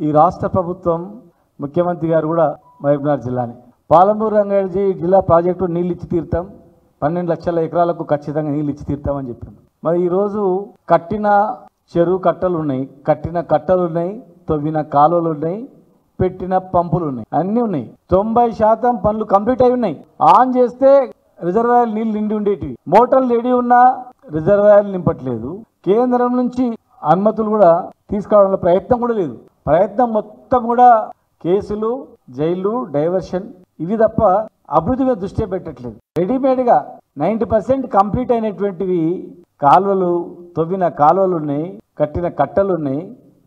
ఈ రాష్ట్ర ప్రభుత్వం ముఖ్యమంత్రి గారు కూడా మహబూబ్నగర్ జిల్లాని పాలమూరు రంగారెడ్డి జిల్లా ప్రాజెక్టు నీళ్ళు ఇచ్చి తీరుతాం 12 లక్షల ఎకరాలకు ఖచ్చితంగా నీళ్ళు ఇచ్చి తీరుతామని చెప్పింది. మరి ఈరోజు కట్టిన చెరువు కట్టలు ఉన్నాయి, కట్టిన కట్టలు ఉన్నాయి, తవ్విన కాలువలు ఉన్నాయి, పెట్టిన పంపులు ఉన్నాయి, అన్నీ ఉన్నాయి. 90% పనులు కంప్లీట్ అయి ఉన్నాయి. ఆన్ చేస్తే రిజర్వాయర్ నీళ్ళు నిండి ఉండేటివి. మోటార్లు రెడీ ఉన్నా రిజర్వాయర్లు నింపట్లేదు. కేంద్రం నుంచి అనుమతులు కూడా తీసుకురావడంలో ప్రయత్నం కూడా లేదు. ప్రయత్నం మొత్తం కూడా కేసులు, జైలు, డైవర్షన్ ఇవి తప్ప అభివృద్ధి మీద దృష్టి పెట్టట్లేదు. రెడీమేడ్గా 90% కంప్లీట్ అయినటువంటివి కాలువలు, తవ్విన కాలువలు ఉన్నాయి, కట్టిన కట్టలు ఉన్నాయి,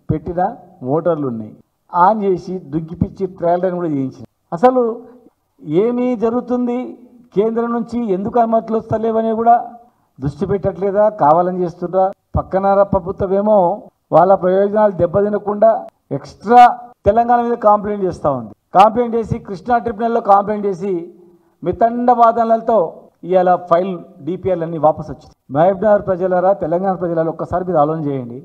పెట్టిన మోటార్లు ఉన్నాయి. ఆన్ చేసి దుగ్గిపిచ్చి ట్రయల్ రన్ కూడా చేయించింది. అసలు ఏమీ జరుగుతుంది, కేంద్రం నుంచి ఎందుకు అనుమతులు వస్తలేవని కూడా దృష్టి పెట్టట్లేదా, కావాలని చేస్తుందా? పక్కన ప్రభుత్వం ఏమో వాళ్ళ ప్రయోజనాలు దెబ్బతినకుండా ఎక్స్ట్రా తెలంగాణ మీద కాంప్లైంట్ చేస్తూ ఉంది. కాంప్లైంట్ చేసి కృష్ణా ట్రిబ్యునల్లో కాంప్లైంట్ చేసి మితండ వాదనలతో ఇవాళ ఫైల్ డిపిఆర్లు అన్నీ వాపసు వచ్చింది. మహబూబ్నగర్ ప్రజలారా, తెలంగాణ ప్రజలారా ఒక్కసారి మీరు ఆలోచన చేయండి.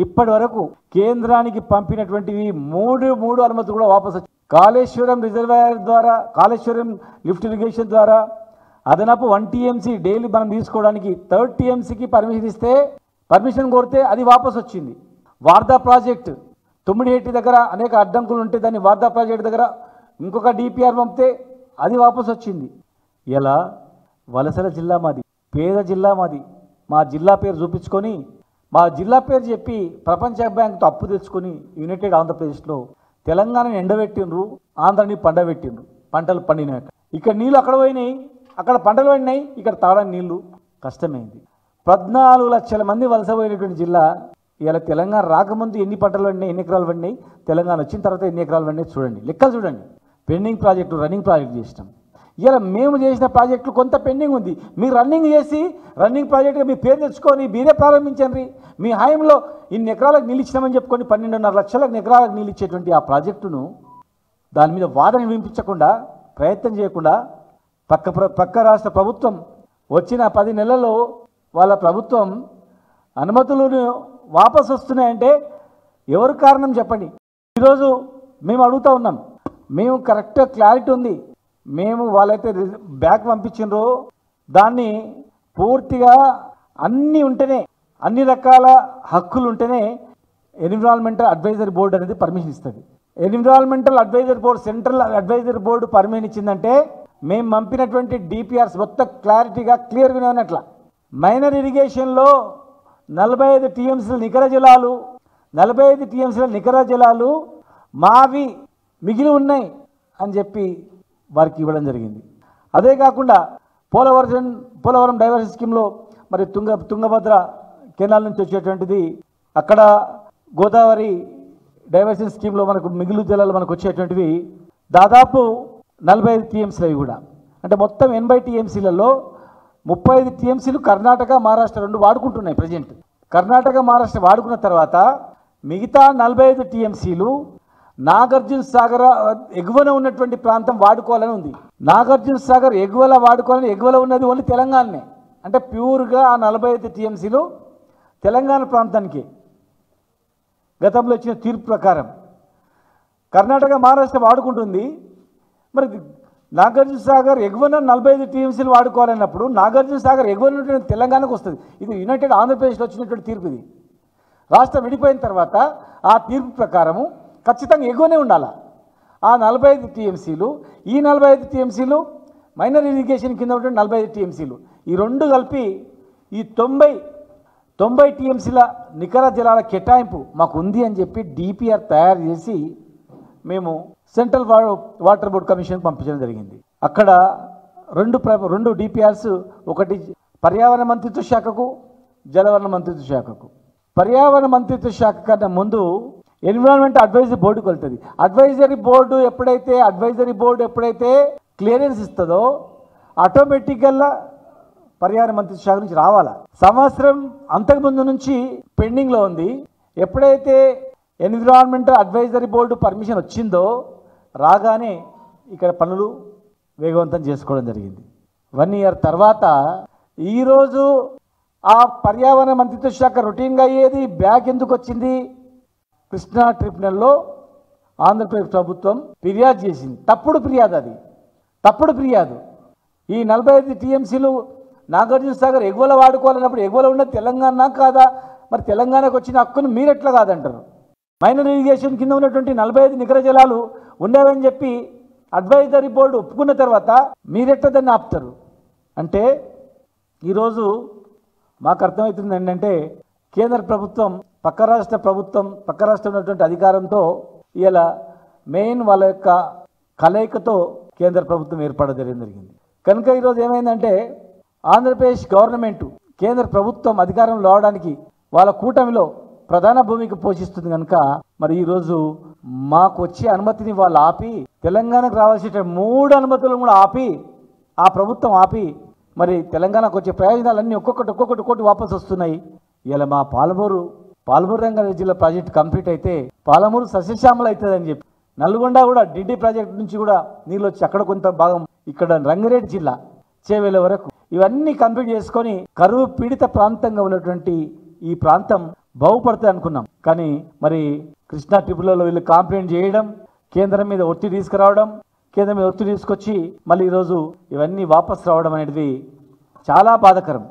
ఇప్పటి వరకు కేంద్రానికి పంపినటువంటివి మూడు అనుమతులు కూడా వాపసు వచ్చాయి. కాళేశ్వరం రిజర్వాయర్ ద్వారా, కాళేశ్వరం లిఫ్ట్ ఇరిగేషన్ ద్వారా అదనపు 1 TMC డైలీ మనం తీసుకోవడానికి 3rd TMCకి పర్మిషన్ ఇస్తే, పర్మిషన్ కోరితే అది వాపసు వచ్చింది. వార్దా ప్రాజెక్టు తుమ్మిడిహెట్టి దగ్గర అనేక అడ్డంకులు ఉంటే దాన్ని వార్దా ప్రాజెక్టు దగ్గర ఇంకొక డిపిఆర్ పంపితే అది వాపసు వచ్చింది. ఇలా వలసల జిల్లా మాది, పేద జిల్లా మాది. మా జిల్లా పేరు చూపించుకొని, మా జిల్లా పేరు చెప్పి ప్రపంచ బ్యాంకుతో అప్పు తెచ్చుకొని యునైటెడ్ ఆంధ్రప్రదేశ్లో తెలంగాణని ఎండబెట్టిండ్రు, ఆంధ్రాని పండబెట్టిండ్రు. పంటలు పండినాక ఇక్కడ నీళ్ళు అక్కడ పోయినాయి, అక్కడ పంటలు పండినాయి, ఇక్కడ తాగడానికి నీళ్లు కష్టమైంది. 14 లక్షల మంది వలస పోయినటువంటి జిల్లా. ఇలా తెలంగాణ రాకముందు ఎన్ని పంటలు పండినాయి, ఎన్ని ఎకరాలు పండినాయి, తెలంగాణ వచ్చిన తర్వాత ఎన్ని ఎకరాలు పండినాయి చూడండి, లెక్కలు చూడండి. పెండింగ్ ప్రాజెక్టు, రన్నింగ్ ప్రాజెక్టు చేసినాం. ఇలా మేము చేసిన ప్రాజెక్టులు కొంత పెండింగ్ ఉంది. మీరు రన్నింగ్ చేసి రన్నింగ్ ప్రాజెక్టుగా మీ పేరు తెచ్చుకొని మీరే ప్రారంభించండి. మీ హాయంలో ఇన్ని ఎకరాలకు నీళ్ళు ఇచ్చినామని చెప్పుకొని 12.5 లక్షల ఎకరాలకు నీళ్ళు ఇచ్చేటువంటి ఆ ప్రాజెక్టును దాని మీద వాదన వినిపించకుండా, ప్రయత్నం చేయకుండా పక్క రాష్ట్ర ప్రభుత్వం వచ్చిన 10 నెలల్లో వాళ్ళ ప్రభుత్వం అనుమతులను వాపసు వస్తున్నాయంటే ఎవరు కారణం చెప్పండి. ఈరోజు మేము అడుగుతూ ఉన్నాం. మేము కరెక్ట్గా క్లారిటీ ఉంది. మేము వాళ్ళైతే బ్యాక్ పంపించిండ్రో దాన్ని పూర్తిగా అన్నీ ఉంటేనే, అన్ని రకాల హక్కులు ఉంటేనే ఎన్విరాన్మెంటల్ అడ్వైజరీ బోర్డు అనేది పర్మిషన్ ఇస్తుంది. Environmental advisory board, central advisory board permission ఇచ్చిందంటే మేము పంపినటువంటి డిపిఆర్స్ మొత్తం క్లారిటీగా క్లియర్గా ఉన్నట్ల. మైనర్ ఇరిగేషన్లో 45 TMCల నికర జలాలు, 45 TMCల నికర జలాలు మావి మిగిలి ఉన్నాయి అని చెప్పి వారికి ఇవ్వడం జరిగింది. అదే కాకుండా పోలవరం డైవర్షన్ స్కీమ్లో మరి తుంగభద్ర కెనాల్ నుంచి వచ్చేటువంటిది, అక్కడ గోదావరి డైవర్షన్ స్కీమ్లో మనకు మిగులు జలాలు మనకు వచ్చేటువంటివి దాదాపు 45 TMCలు కూడా. అంటే మొత్తం 80 TMCలలో 35 TMCలు కర్ణాటక, మహారాష్ట్ర రెండు వాడుకుంటున్నాయి ప్రజెంట్. కర్ణాటక, మహారాష్ట్ర వాడుకున్న తర్వాత మిగతా 45 TMCలు నాగార్జున సాగర్ ఎగువన ఉన్నటువంటి ప్రాంతం వాడుకోవాలని ఉంది. నాగార్జున సాగర్ ఎగువల వాడుకోవాలని, ఎగువల ఉన్నది ఓన్లీ తెలంగాణనే. అంటే ప్యూర్గా ఆ 45 TMCలు తెలంగాణ ప్రాంతానికి గతంలో ఇచ్చిన తీర్పు ప్రకారం కర్ణాటక, మహారాష్ట్ర వాడుకుంటుంది. మరి నాగార్జున సాగర్ ఎగువన 45 TMCలు వాడుకోవాలన్నప్పుడు నాగార్జున సాగర్ ఎగువన తెలంగాణకు వస్తుంది. ఇది యునైటెడ్ ఆంధ్రప్రదేశ్లో వచ్చినటువంటి తీర్పు. ఇది రాష్ట్రం విడిపోయిన తర్వాత ఆ తీర్పు ప్రకారము ఖచ్చితంగా ఎగువనే ఉండాలి. ఆ 45 TMCలు, ఈ 45 TMCలు మైనర్ ఇరిగేషన్ కింద ఉన్నటువంటి 45 TMCలు, ఈ రెండు కలిపి ఈ 90 TMCల నికర జలాల కేటాయింపు మాకు ఉంది అని చెప్పి డిపిఆర్ తయారు చేసి మేము సెంట్రల్ వాటర్ బోర్డ్ కమిషన్కి పంపించడం జరిగింది. అక్కడ రెండు డిపిఆర్స్, ఒకటి పర్యావరణ మంత్రిత్వ శాఖకు, జలవనరుల మంత్రిత్వ శాఖకు. పర్యావరణ మంత్రిత్వ శాఖ కన్నా ముందు ఎన్విరాన్మెంట్ అడ్వైజరీ బోర్డుకి వెళ్తుంది. అడ్వైజరీ బోర్డు ఎప్పుడైతే క్లియరెన్స్ ఇస్తుందో ఆటోమేటిక్గా పర్యావరణ మంత్రిత్వ శాఖ నుంచి రావాలా. సంవత్సరం అంతకుముందు నుంచి పెండింగ్లో ఉంది. ఎప్పుడైతే ఎన్విరాన్మెంటల్ అడ్వైజరీ బోర్డు పర్మిషన్ వచ్చిందో రాగానే ఇక్కడ పనులు వేగవంతం చేసుకోవడం జరిగింది. 1 ఇయర్ తర్వాత ఈరోజు ఆ పర్యావరణ మంత్రిత్వ శాఖ రొటీన్గా అయ్యేది బ్యాక్ ఎందుకు వచ్చింది? కృష్ణా ట్రిబ్యునల్లో ఆంధ్రప్రదేశ్ ప్రభుత్వం ఫిర్యాదు చేసింది. తప్పుడు ఫిర్యాదు, అది తప్పుడు ఫిర్యాదు. ఈ 45 టీఎంసీలు నాగార్జున సాగర్ ఎగువల వాడుకోవాలన్నప్పుడు ఎగువల ఉన్నది తెలంగాణ కాదా? మరి తెలంగాణకు వచ్చిన హక్కును మీరెట్లా కాదంటారు? మైనర్ ఇరిగేషన్ కింద ఉన్నటువంటి 45 నికర జలాలు ఉండేవని చెప్పి అడ్వైజరీ బోర్డు ఒప్పుకున్న తర్వాత మీరెట్లా దాన్ని ఆపుతారు? అంటే ఈరోజు మాకు అర్థమవుతుంది ఏంటంటే కేంద్ర ప్రభుత్వం పక్క రాష్ట్రం ఉన్నటువంటి అధికారంతో ఇలా మెయిన్ వాళ్ళ యొక్క కలయికతో కేంద్ర ప్రభుత్వం ఏర్పడడం జరిగింది. కనుక ఈరోజు ఏమైందంటే ఆంధ్రప్రదేశ్ గవర్నమెంట్ కేంద్ర ప్రభుత్వం అధికారంలో రావడానికి వాళ్ళ కూటమిలో ప్రధాన భూమిక పోషిస్తుంది. కనుక మరి ఈరోజు మాకు వచ్చే అనుమతిని వాళ్ళు ఆపి తెలంగాణకు రావాల్సిన 3 అనుమతులను కూడా ఆపి ఆ ప్రభుత్వం ఆపి మరి తెలంగాణకు వచ్చే ప్రయోజనాలన్నీ ఒక్కొక్కటి వాపసు వస్తున్నాయి. ఇలా మా పాలమూరు రంగారెడ్డి జిల్లా ప్రాజెక్టు కంప్లీట్ అయితే పాలమూరు సస్యశ్యామల అవుతుందని చెప్పి నల్గొండ కూడా డిడి ప్రాజెక్టు నుంచి కూడా నీళ్ళు వచ్చి అక్కడ కొంత భాగం ఇక్కడ రంగారెడ్డి జిల్లా చేవేల వరకు ఇవన్నీ కంప్లీట్ చేసుకొని కరువు పీడిత ప్రాంతంగా ఉన్నటువంటి ఈ ప్రాంతం బాగుపడుతుంది అనుకున్నాం. కానీ మరి కృష్ణా ట్రిబ్యునల్లో వీళ్ళు కంప్లైంట్ చేయడం, కేంద్రం మీద ఒత్తిడి తీసుకురావడం, కేంద్రం మీద ఒత్తిడి తీసుకొచ్చి మళ్ళీ ఈరోజు ఇవన్నీ వాపసు రావడం అనేది చాలా బాధాకరం.